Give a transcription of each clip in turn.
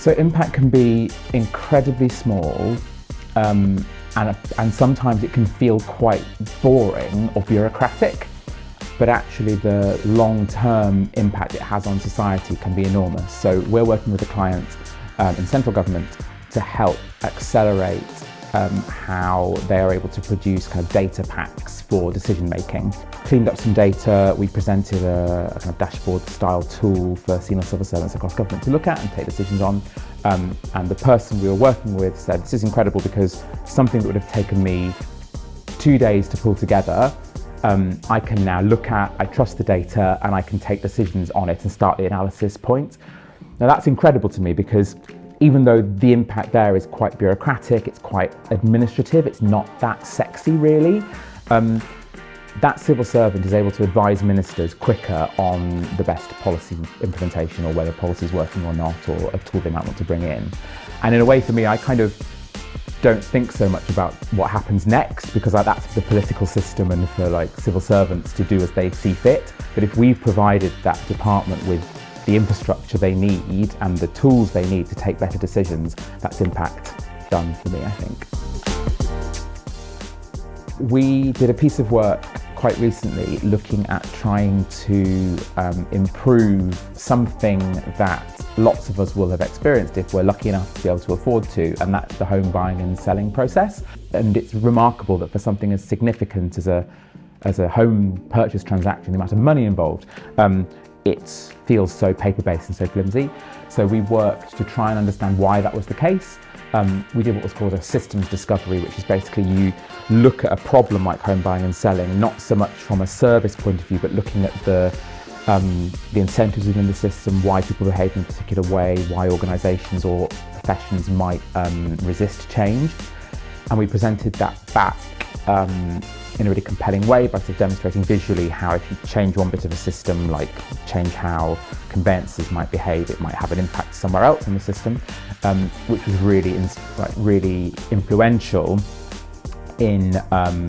So impact can be incredibly small, and sometimes it can feel quite boring or bureaucratic, but actually the long-term impact it has on society can be enormous. So we're working with a client in central government to help accelerate how they are able to produce kind of data packs for decision making. Cleaned up some data, we presented a kind of dashboard style tool for senior civil servants across government to look at and take decisions on. And the person we were working with said, this is incredible because something that would have taken me 2 days to pull together, I can now look at, I trust the data and I can take decisions on it and start the analysis point. Now that's incredible to me because even though the impact there is quite bureaucratic, it's quite administrative, it's not that sexy really, that civil servant is able to advise ministers quicker on the best policy implementation or whether policy is working or not, or a tool they might want to bring in. And in a way for me, I kind of don't think so much about what happens next because that's for the political system and for like civil servants to do as they see fit. But if we've provided that department with the infrastructure they need and the tools they need to take better decisions, that's impact done for me, I think. We did a piece of work quite recently looking at trying to improve something that lots of us will have experienced if we're lucky enough to be able to afford to, and that's the home buying and selling process. And it's remarkable that for something as significant as a home purchase transaction, the amount of money involved, it feels so paper-based and so flimsy. So we worked to try and understand why that was the case. We did what was called a systems discovery, which is basically you look at a problem like home buying and selling, not so much from a service point of view, but looking at the incentives within the system, why people behave in a particular way, why organisations or professions might resist change. And we presented that back in a really compelling way by sort of demonstrating visually how if you change one bit of a system, like change how conveyancers might behave, it might have an impact somewhere else in the system, which was really influential in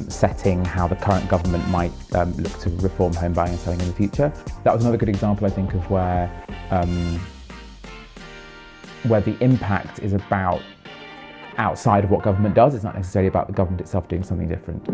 setting how the current government might look to reform home buying and selling in the future. That was another good example, I think, of where the impact is about outside of what government does. It's not necessarily about the government itself doing something different.